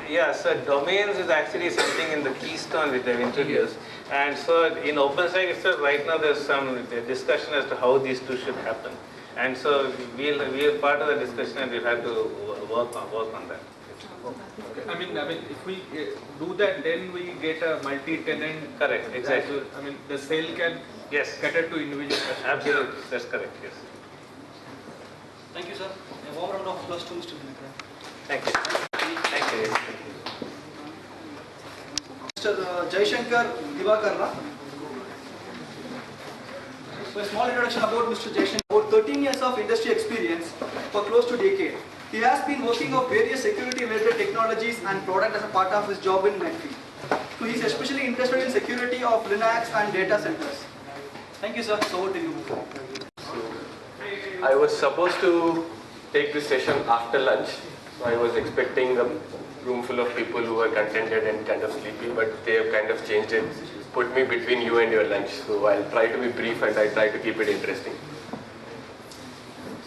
Yeah, so domains is actually something in the Keystone which they've introduced. And so in OpenStack itself, right now there's some discussion as to how these two should happen. And so we're part of the discussion and we'll have to work on that. Okay. I mean, if we do that, then we get a multi-tenant. Correct, exactly. I mean, the cell can cater to individual customers. Absolutely, that's correct, yes. Thank you, sir. A warm round of applause to Mr. Vinakran. Thank you. Thank you. Mr. Jaishankar Divakarna. So a small introduction about Mr. Jaishankar. About 13 years of industry experience for close to a decade. He has been working on various security-related technologies and products as a part of his job in McAfee. So he is especially interested in security of Linux and data centers. Thank you, sir. So over to you. I was supposed to take this session after lunch, so I was expecting a room full of people who were contented and kind of sleepy, but they have kind of changed it, put me between you and your lunch. So I'll try to be brief and I try to keep it interesting.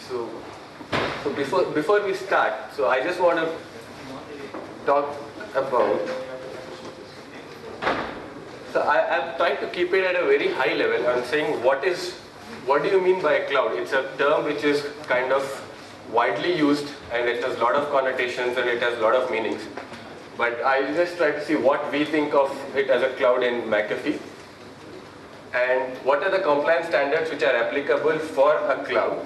So before we start, so I just want to talk about. So I've tried to keep it at a very high level. I'm saying what do you mean by a cloud? It's a term which is kind of widely used and it has a lot of connotations and it has a lot of meanings. But I'll just try to see what we think of it as a cloud in McAfee and what are the compliance standards which are applicable for a cloud.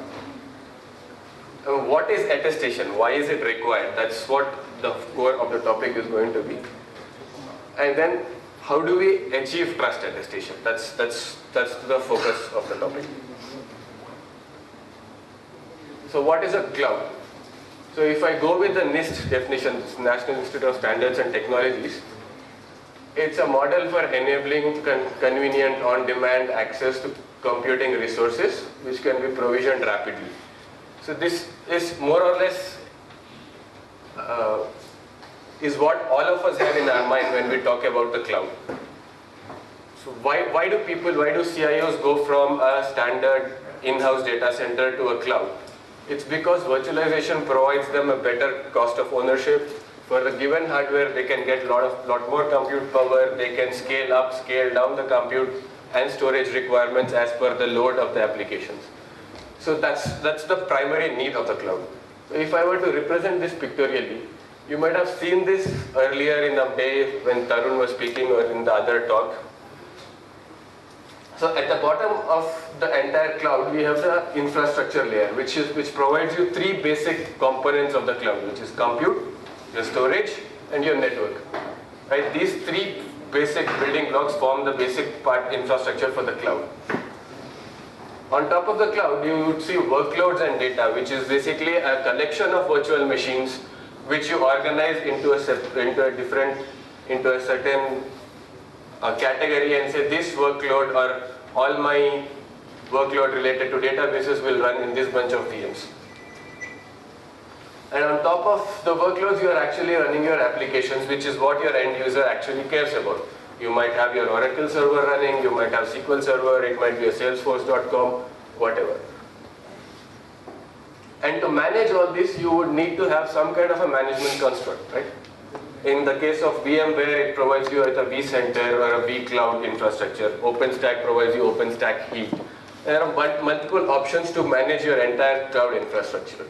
What is attestation? Why is it required? That's what the core of the topic is going to be. And then how do we achieve trust attestation? That's the focus of the topic. So what is a cloud? So if I go with the NIST definition, National Institute of Standards and Technologies, it's a model for enabling convenient on-demand access to computing resources which can be provisioned rapidly. So this is more or less is what all of us have in our mind when we talk about the cloud. So why do CIOs go from a standard in-house data center to a cloud? It's because virtualization provides them a better cost of ownership. For the given hardware, they can get lot more compute power. They can scale up, scale down the compute and storage requirements as per the load of the applications. So that's the primary need of the cloud. So if I were to represent this pictorially, you might have seen this earlier in the day when Tarun was speaking or in the other talk. So at the bottom of the entire cloud, we have the infrastructure layer, which provides you three basic components of the cloud, which is compute, your storage, and your network. Right? These three basic building blocks form the basic infrastructure for the cloud. On top of the cloud, you would see workloads and data, which is basically a collection of virtual machines which you organize into a certain category and say this workload or all my workload related to databases will run in this bunch of VMs. And on top of the workloads, you are actually running your applications, which is what your end user actually cares about. You might have your Oracle server running, you might have SQL Server, it might be a Salesforce.com, whatever. And to manage all this, you would need to have some kind of a management construct, right? In the case of VMware, it provides you with a vCenter or a vCloud infrastructure. OpenStack provides you OpenStack Heat. There are multiple options to manage your entire cloud infrastructure.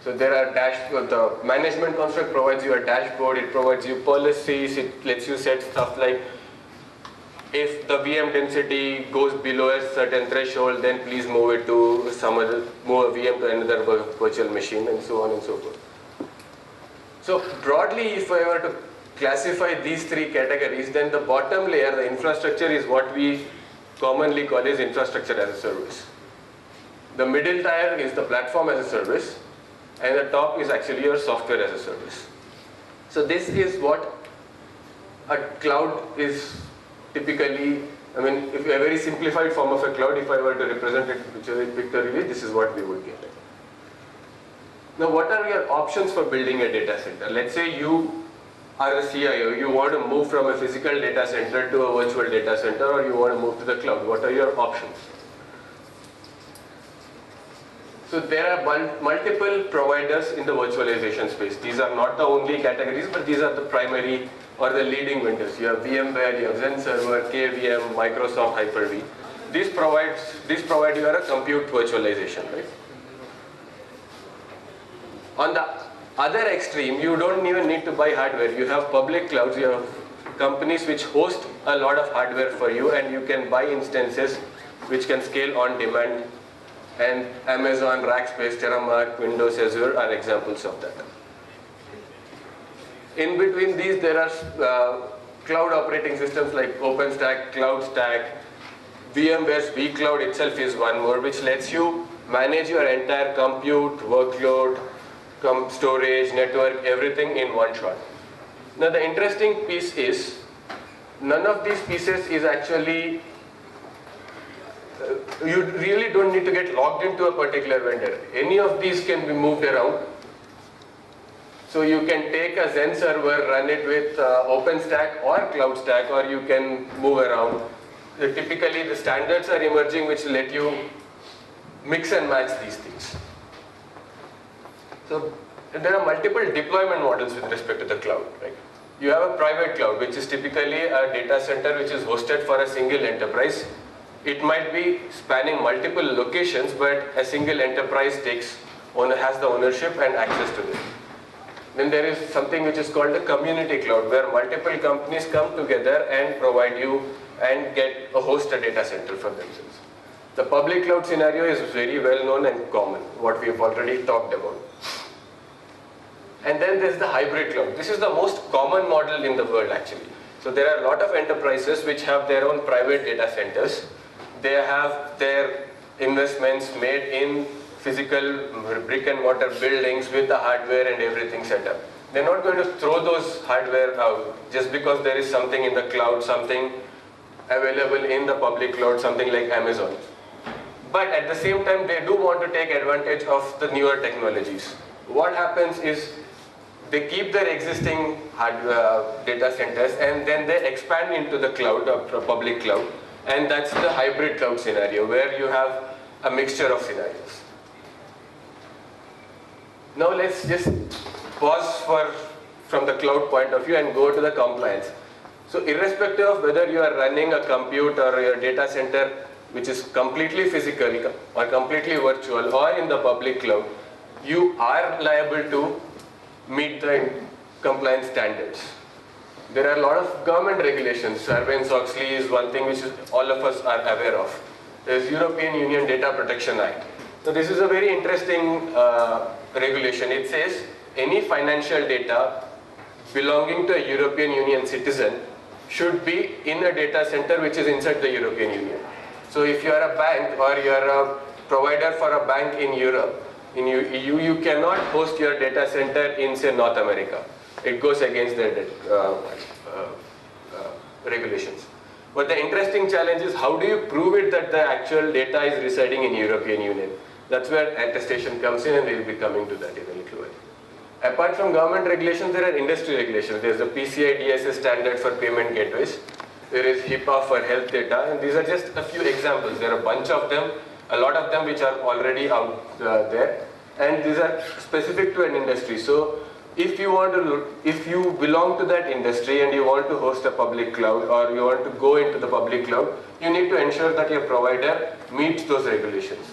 So there are the management construct provides you a dashboard, it provides you policies, it lets you set stuff like if the VM density goes below a certain threshold, then please move it to move a VM to another virtual machine and so on and so forth. So broadly, if I were to classify these three categories, then the bottom layer, the infrastructure, is what we commonly call as infrastructure as a service. The middle tier is the platform as a service, and the top is actually your software as a service. So this is what a cloud is typically. I mean, if a very simplified form of a cloud, if I were to represent it pictorially, this is what we would get. Now, what are your options for building a data center? Let's say you are a CIO, you want to move from a physical data center to a virtual data center, or you want to move to the cloud. What are your options? So there are multiple providers in the virtualization space. These are not the only categories, but these are the primary or the leading vendors. You have VMware, you have XenServer, KVM, Microsoft Hyper-V. These provide you a compute virtualization, right? On the other extreme, you don't even need to buy hardware. You have public clouds, you have companies which host a lot of hardware for you, and you can buy instances which can scale on demand. And Amazon, Rackspace, Terramark, Windows, Azure are examples of that. In between these, there are cloud operating systems like OpenStack, CloudStack. VMware's vCloud itself is one more, which lets you manage your entire compute, workload, storage, network, everything in one shot. Now the interesting piece is, none of these pieces is actually, you really don't need to get logged into a particular vendor. Any of these can be moved around. So you can take a XenServer, run it with OpenStack or CloudStack, or you can move around. Typically the standards are emerging which let you mix and match these things. So there are multiple deployment models with respect to the cloud, right? You have a private cloud, which is typically a data center which is hosted for a single enterprise. It might be spanning multiple locations, but a single enterprise has the ownership and access to it. Then there is something which is called a community cloud, where multiple companies come together and provide you and host a data center for themselves. The public cloud scenario is very well known and common, what we have already talked about. And then there's the hybrid cloud. This is the most common model in the world actually. So there are a lot of enterprises which have their own private data centers. They have their investments made in physical brick and mortar buildings with the hardware and everything set up. They're not going to throw those hardware out just because there is something in the cloud, something available in the public cloud, something like Amazon. But at the same time, they do want to take advantage of the newer technologies. What happens is they keep their existing data centers and then they expand into the cloud, or public cloud. And that's the hybrid cloud scenario, where you have a mixture of scenarios. Now let's just pause from the cloud point of view and go to the compliance. So irrespective of whether you are running a compute or your data center which is completely physical or completely virtual or in the public cloud, you are liable to meet the compliance standards. There are a lot of government regulations. Sarbanes-Oxley is one thing which all of us are aware of. There is European Union Data Protection Act. So this is a very interesting regulation. It says any financial data belonging to a European Union citizen should be in a data center which is inside the European Union. So if you are a bank or you are a provider for a bank in Europe, in EU, you cannot host your data center in, say, North America. It goes against their regulations. But the interesting challenge is, how do you prove it that the actual data is residing in European Union? That's where attestation comes in, and we'll be coming to that in a little while. Apart from government regulations, there are industry regulations. There's the PCI DSS standard for payment gateways. There is HIPAA for health data, and these are just a few examples. There are a bunch of them, a lot of them which are already out there, and these are specific to an industry. So if you belong to that industry and you want to host a public cloud or you want to go into the public cloud, you need to ensure that your provider meets those regulations.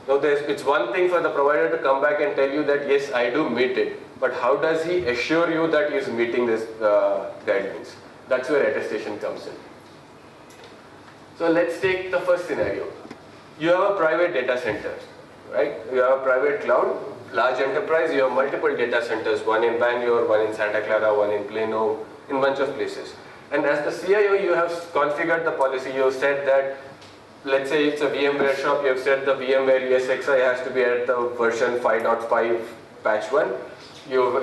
Now it's one thing for the provider to come back and tell you that yes, I do meet it, but how does he assure you that he is meeting this guidelines? That's where attestation comes in. So let's take the first scenario. You have a private data center, right? You have a private cloud, large enterprise, you have multiple data centers, one in Bangalore, one in Santa Clara, one in Plano, in a bunch of places. And as the CIO, you have configured the policy. You have said that, let's say it's a VMware shop, you have said the VMware ESXi has to be at the version 5.5 patch 1. You've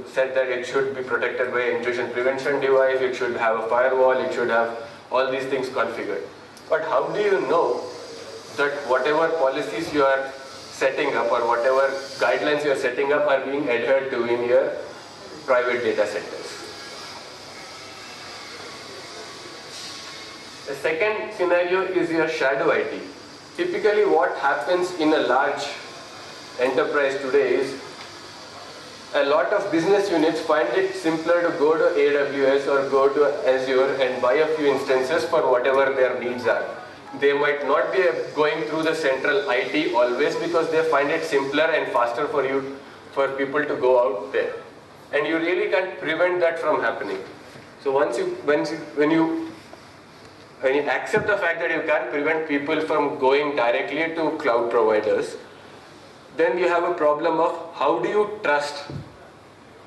said that it should be protected by intrusion prevention device, it should have a firewall, it should have all these things configured. But how do you know that whatever policies you are setting up or whatever guidelines you are setting up are being adhered to in your private data centers? The second scenario is your shadow IT. Typically what happens in a large enterprise today is a lot of business units find it simpler to go to AWS or go to Azure and buy a few instances for whatever their needs are. They might not be going through the central IT always because they find it simpler and faster for people to go out there. And you really can't prevent that from happening. So when you accept the fact that you can't prevent people from going directly to cloud providers, then you have a problem of how do you trust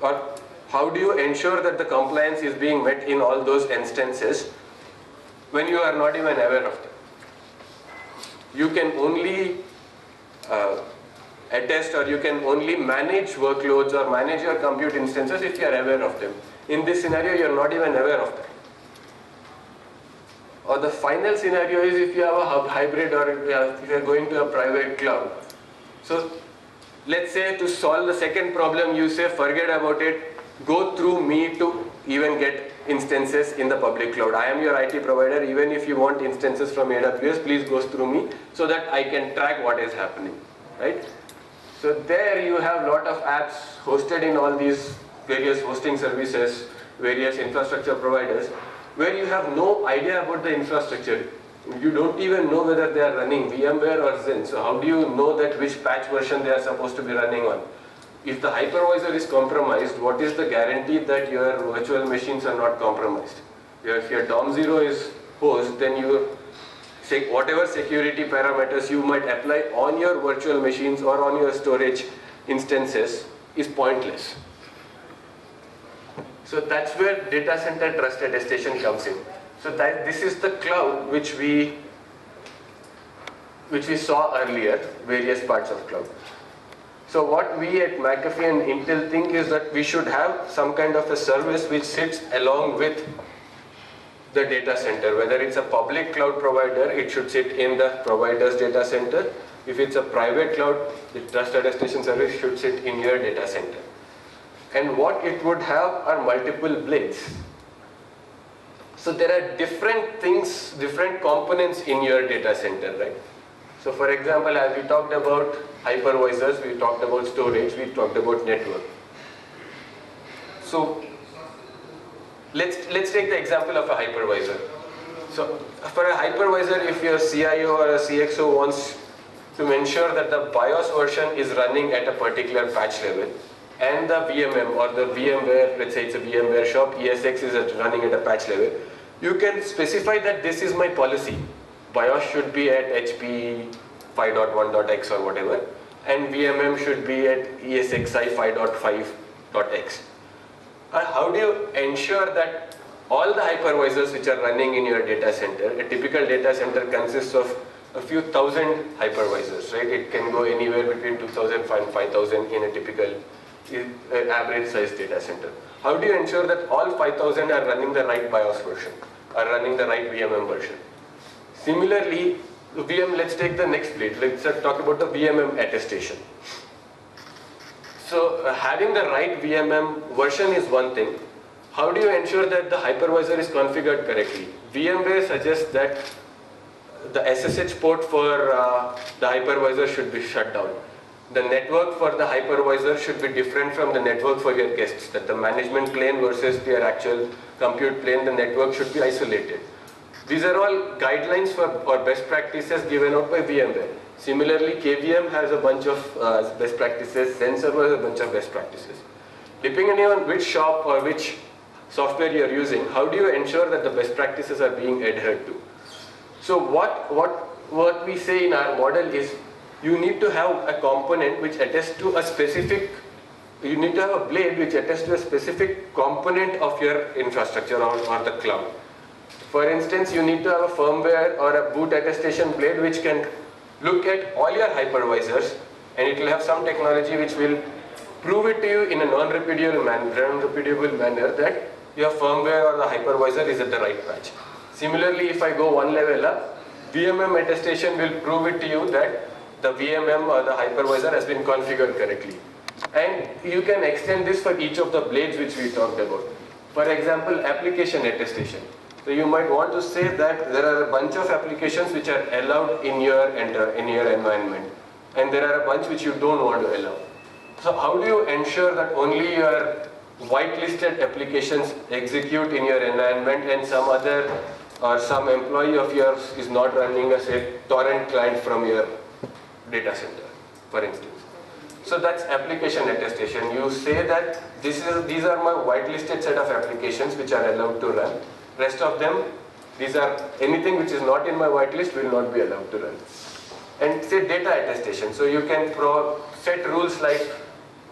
or how do you ensure that the compliance is being met in all those instances when you are not even aware of them. You can only attest or you can only manage workloads or manage your compute instances if you are aware of them. In this scenario, you are not even aware of them. Or the final scenario is if you have a hybrid or if you are going to a private cloud. So let's say to solve the second problem, you say forget about it, go through me to even get instances in the public cloud. I am your IT provider, even if you want instances from AWS, please go through me so that I can track what is happening, right? So there you have a lot of apps hosted in all these various hosting services, various infrastructure providers, where you have no idea about the infrastructure. You don't even know whether they are running VMware or Xen. So how do you know that which patch version they are supposed to be running on? If the hypervisor is compromised, what is the guarantee that your virtual machines are not compromised? If your DOM0 is host, then you say whatever security parameters you might apply on your virtual machines or on your storage instances is pointless. So that's where data center trust attestation comes in. So this is the cloud which we saw earlier, various parts of cloud. So what we at McAfee and Intel think is that we should have some kind of a service which sits along with the data center. Whether it's a public cloud provider, it should sit in the provider's data center. If it's a private cloud, the trust attestation service should sit in your data center. And what it would have are multiple blades. So there are different things, different components in your data center, right? So for example, as we talked about hypervisors, we talked about storage, we talked about network. So let's take the example of a hypervisor. So for a hypervisor, if your CIO or a CXO wants to ensure that the BIOS version is running at a particular patch level, and the VMM or the VMware, let's say it's a VMware shop, ESX is running at a patch level, you can specify that this is my policy. BIOS should be at HP 5.1.x or whatever, and VMM should be at ESXi 5.5.x. How do you ensure that all the hypervisors which are running in your data center, a typical data center consists of a few thousand hypervisors, right? It can go anywhere between 2,000 and 5,000 in a typical average size data center. How do you ensure that all 5,000 are running the right BIOS version, are running the right VMM version? Similarly, let's take the next plate. Let's talk about the VMM attestation. So having the right VMM version is one thing. How do you ensure that the hypervisor is configured correctly? VMware suggests that the SSH port for the hypervisor should be shut down. The network for the hypervisor should be different from the network for your guests. That the management plane versus their actual compute plane, the network should be isolated. These are all guidelines or best practices given out by VMware. Similarly, KVM has a bunch of best practices, Xen Server has a bunch of best practices. Depending on which shop or which software you are using, how do you ensure that the best practices are being adhered to? So what we say in our model is you need to have a component which attests to a specific, you need to have a blade which attests to a specific component of your infrastructure or the cloud. For instance, you need to have a firmware or a boot attestation blade which can look at all your hypervisors, and it will have some technology which will prove it to you in a non-repudiable manner that your firmware or the hypervisor is at the right patch. Similarly, if I go one level up, VMM attestation will prove it to you that the VMM or the hypervisor has been configured correctly. And you can extend this for each of the blades which we talked about. For example, application attestation. So you might want to say that there are a bunch of applications which are allowed in your environment. and there are a bunch which you don't want to allow. So how do you ensure that only your whitelisted applications execute in your environment and some other or some employee of yours is not running a say torrent client from your data center, for instance? So that's application attestation. You say that these are my whitelisted set of applications which are allowed to run. Rest of them, these are anything which is not in my whitelist will not be allowed to run. And say data attestation. So you can set rules like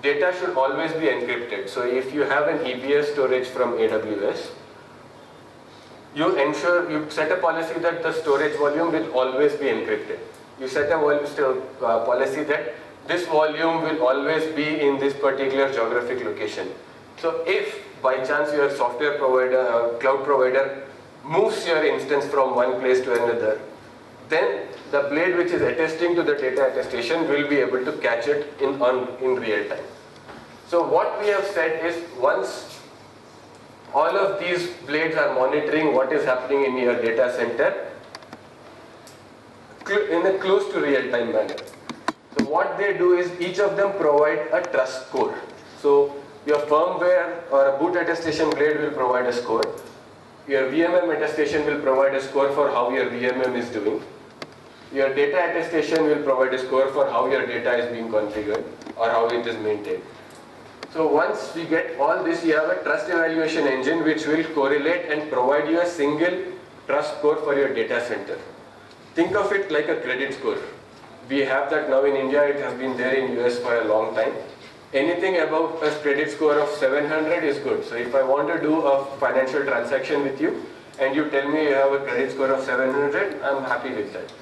data should always be encrypted. So if you have an EBS storage from AWS, you set a policy that the storage volume will always be encrypted. You set a policy that this volume will always be in this particular geographic location. So if by chance your software provider, cloud provider moves your instance from one place to another, then the blade which is attesting to the data attestation will be able to catch it in real time. So what we have said is once all of these blades are monitoring what is happening in your data center in a close to real time manner. So what they do is each of them provide a trust score. So your firmware or a boot attestation blade will provide a score. Your VMM attestation will provide a score for how your VMM is doing. Your data attestation will provide a score for how your data is being configured or how it is maintained. So once we get all this, you have a trust evaluation engine which will correlate and provide you a single trust score for your data center. Think of it like a credit score. We have that now in India, it has been there in US for a long time. Anything above a credit score of 700 is good. So if I want to do a financial transaction with you and you tell me you have a credit score of 700, I'm happy with that.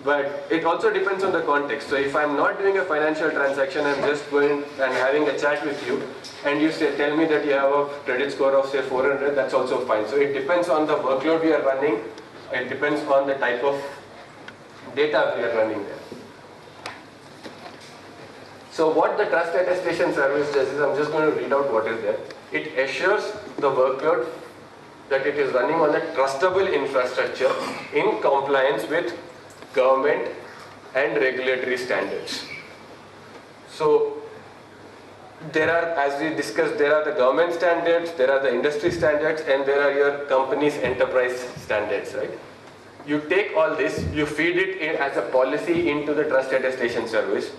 But it also depends on the context. So if I'm not doing a financial transaction, I'm just going and having a chat with you and you tell me that you have a credit score of say 400, that's also fine. So it depends on the workload we are running. It depends on the type of data we are running there. So what the trust attestation service does is, I'm just going to read out what is there. It assures the workload that it is running on a trustable infrastructure in compliance with government and regulatory standards. So there are, as we discussed, there are the government standards, there are the industry standards, and there are your company's enterprise standards, right? You take all this, you feed it in as a policy into the trust attestation service.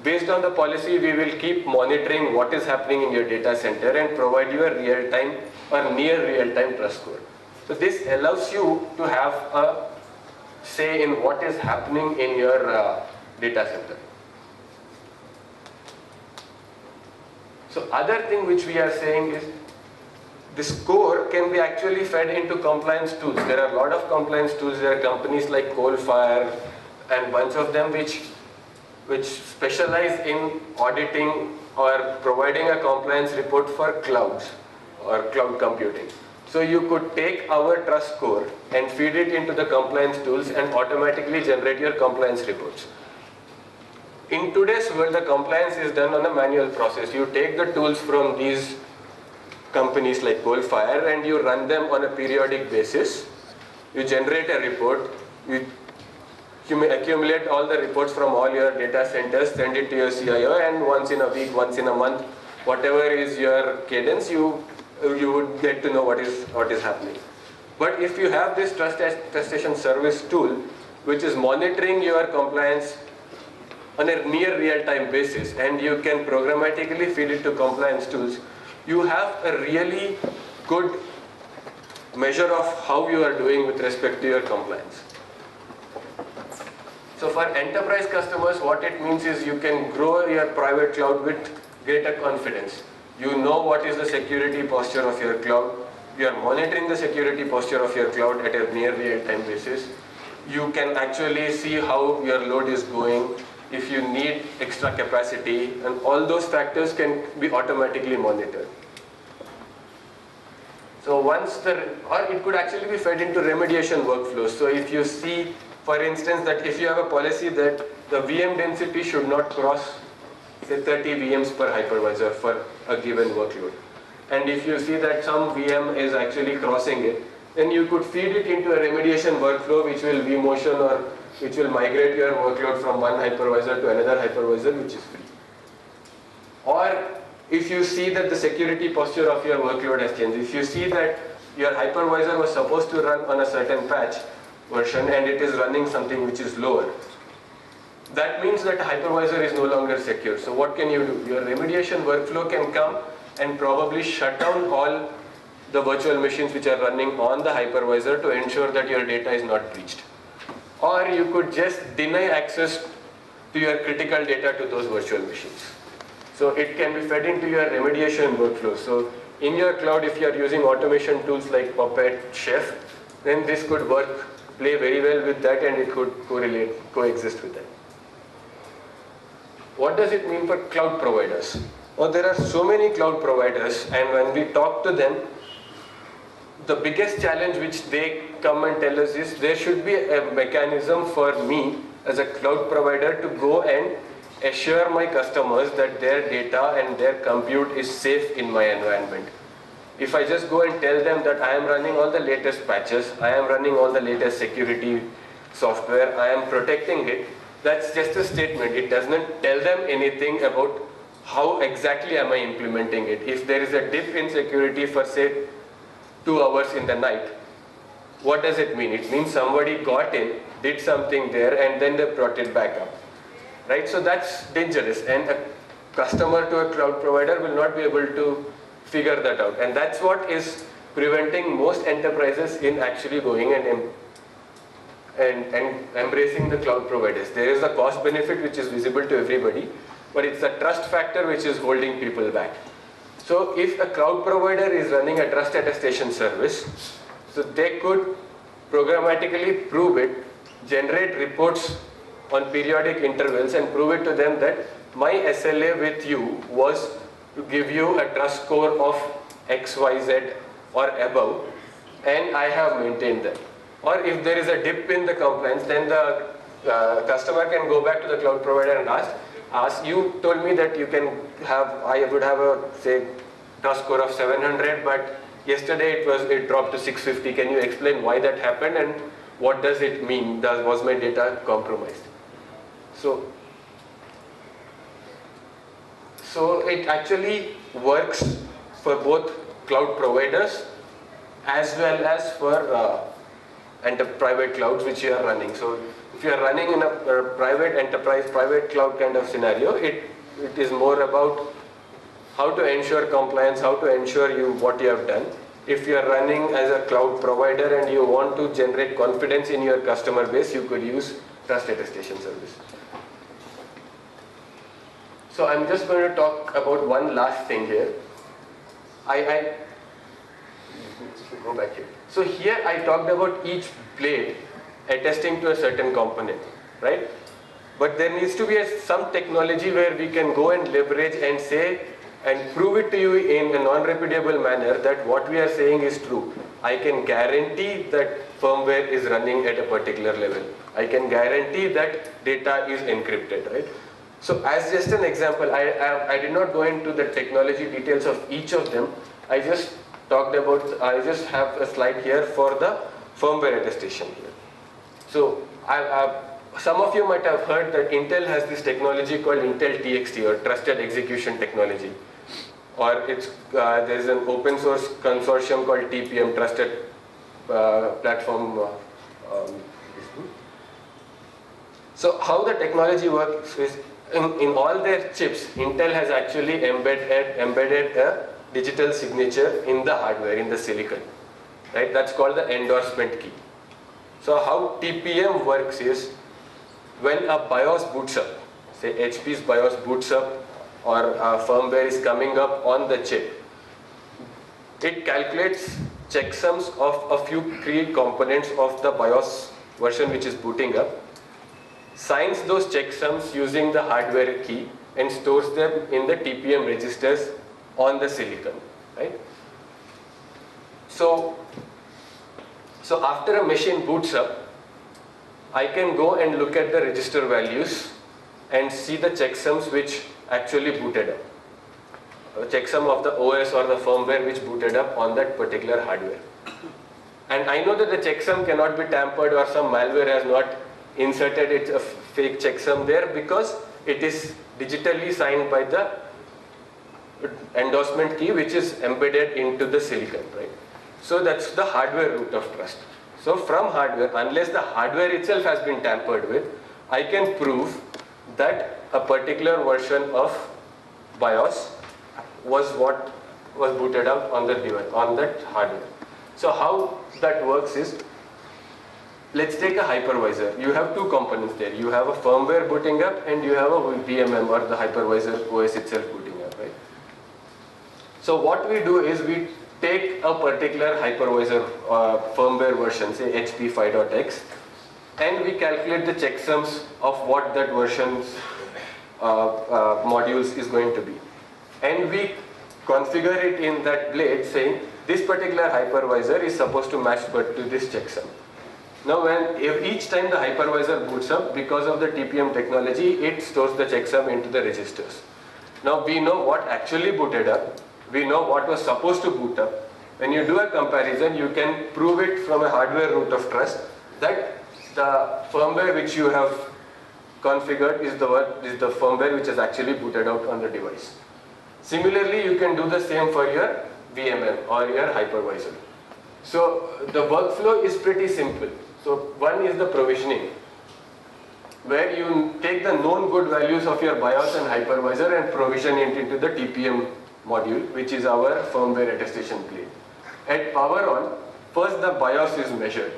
Based on the policy, we will keep monitoring what is happening in your data center and provide you a real-time or near real-time trust score. So this allows you to have a say in what is happening in your data center. So other thing which we are saying is the score can be actually fed into compliance tools. There are a lot of compliance tools. There are companies like Coalfire and bunch of them which specialize in auditing or providing a compliance report for clouds or cloud computing. So you could take our trust score and feed it into the compliance tools and automatically generate your compliance reports. In today's world, the compliance is done on a manual process. You take the tools from these companies like Coalfire and you run them on a periodic basis. You generate a report, you accumulate all the reports from all your data centers, send it to your CIO, and once in a week, once in a month, whatever is your cadence, you would get to know what is happening. But if you have this trust attestation service tool, which is monitoring your compliance on a near real-time basis, and you can programmatically feed it to compliance tools, you have a really good measure of how you are doing with respect to your compliance. So for enterprise customers, what it means is you can grow your private cloud with greater confidence. You know what is the security posture of your cloud. You are monitoring the security posture of your cloud at a near real-time basis. You can actually see how your load is going, if you need extra capacity, and all those factors can be automatically monitored. So or it could actually be fed into remediation workflows. So if you see, for instance, that if you have a policy that the VM density should not cross, say 30 VMs per hypervisor for a given workload, and if you see that some VM is actually crossing it, then you could feed it into a remediation workflow which will vMotion or which will migrate your workload from one hypervisor to another hypervisor, which is free. Or if you see that the security posture of your workload has changed, if you see that your hypervisor was supposed to run on a certain patch version and it is running something which is lower, that means that hypervisor is no longer secure. So what can you do? Your remediation workflow can come and probably shut down all the virtual machines which are running on the hypervisor to ensure that your data is not breached. Or you could just deny access to your critical data to those virtual machines. So it can be fed into your remediation workflow. So in your cloud, if you are using automation tools like Puppet, Chef, then this could play very well with that, and it could coexist with that. What does it mean for cloud providers? Well, there are so many cloud providers, and when we talk to them, the biggest challenge which they come and tell us is there should be a mechanism for me as a cloud provider to go and assure my customers that their data and their compute is safe in my environment. If I just go and tell them that I am running all the latest patches, I am running all the latest security software, I am protecting it, that's just a statement. It does not tell them anything about how exactly am I implementing it. If there is a dip in security for say 2 hours in the night, what does it mean? It means somebody got in, did something there, and then they brought it back up. Right? So that's dangerous, and a customer to a cloud provider will not be able to figure that out. And that's what is preventing most enterprises in actually going and embracing the cloud providers. There is a cost benefit which is visible to everybody, but it's a trust factor which is holding people back. So if a cloud provider is running a trust attestation service, so they could programmatically prove it, generate reports on periodic intervals and prove it to them that my SLA with you was to give you a trust score of XYZ or above, and I have maintained that. Or if there is a dip in the compliance, then the customer can go back to the cloud provider and ask, you told me that you can have, I would have a say trust score of 700, but yesterday it dropped to 650. Can you explain why that happened and what does it mean? Was my data compromised? So it actually works for both cloud providers as well as for private clouds which you are running. So if you are running in a private enterprise, private cloud kind of scenario, it is more about how to ensure compliance, how to ensure what you have done. If you are running as a cloud provider and you want to generate confidence in your customer base, you could use trust attestation service. So I'm just going to talk about one last thing here. Go back here. So here I talked about each blade attesting to a certain component, right? But there needs to be some technology where we can go and leverage and say and prove it to you in a non-repudiable manner that what we are saying is true. I can guarantee that firmware is running at a particular level. I can guarantee that data is encrypted, right? So as just an example, I did not go into the technology details of each of them. I just have a slide here for the firmware attestation here. So some of you might have heard that Intel has this technology called Intel TXT, or Trusted Execution Technology. Or there is an open source consortium called TPM, Trusted Platform. So how the technology works is, in all their chips, Intel has actually embedded a digital signature in the hardware, in the silicon. Right? That's called the endorsement key. So how TPM works is, when a BIOS boots up, say HP's BIOS boots up, or firmware is coming up on the chip, it calculates checksums of a few key components of the BIOS version which is booting up, signs those checksums using the hardware key, and stores them in the TPM registers on the silicon, right? So after a machine boots up, I can go and look at the register values and see the checksums which actually booted up. A checksum of the OS or the firmware which booted up on that particular hardware. And I know that the checksum cannot be tampered, or some malware has not inserted it a fake checksum there because it is digitally signed by the endorsement key which is embedded into the silicon, right? So that's the hardware root of trust. So from hardware, unless the hardware itself has been tampered with, I can prove that a particular version of BIOS was what was booted up on the device, on that hardware. So how that works is, let's take a hypervisor. You have two components there. You have a firmware booting up and you have a VMM or the hypervisor OS itself booting up, right? So what we do is we take a particular hypervisor firmware version, say HP 5.x, and we calculate the checksums of what that version's modules is going to be. And we configure it in that blade saying this particular hypervisor is supposed to match but to this checksum. Now if each time the hypervisor boots up, because of the TPM technology, it stores the checksum into the registers. Now we know what actually booted up, we know what was supposed to boot up. When you do a comparison, you can prove it from a hardware root of trust that the firmware which you have configured is the firmware which is actually booted out on the device. Similarly, you can do the same for your VMM or your hypervisor. So the workflow is pretty simple. So one is the provisioning, where you take the known good values of your BIOS and hypervisor and provision it into the TPM module, which is our firmware attestation plate. At power on, first the BIOS is measured.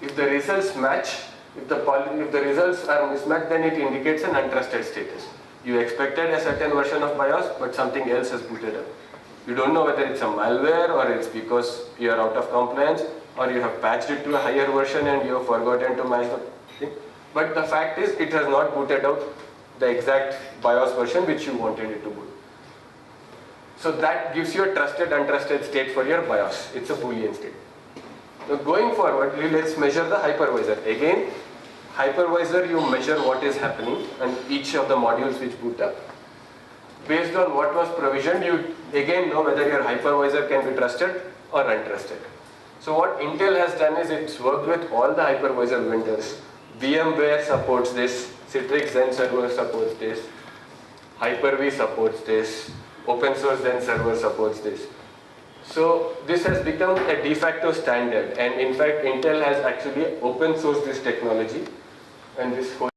If the results match, if the results are mismatched, then it indicates an untrusted status. You expected a certain version of BIOS, but something else has booted up. You don't know whether it's a malware or it's because you are out of compliance or you have patched it to a higher version and you have forgotten to match the thing. But the fact is, it has not booted out the exact BIOS version which you wanted it to boot. So that gives you a trusted, untrusted state for your BIOS. It's a Boolean state. Now going forward, let's measure the hypervisor. Again, hypervisor, you measure what is happening and each of the modules which boot up. Based on what was provisioned, you again know whether your hypervisor can be trusted or untrusted. So what Intel has done is it's worked with all the hypervisor vendors. VMware supports this, Citrix Zen Server supports this, Hyper-V supports this, Open Source Zen Server supports this. So this has become a de facto standard, and in fact Intel has actually open sourced this technology and this whole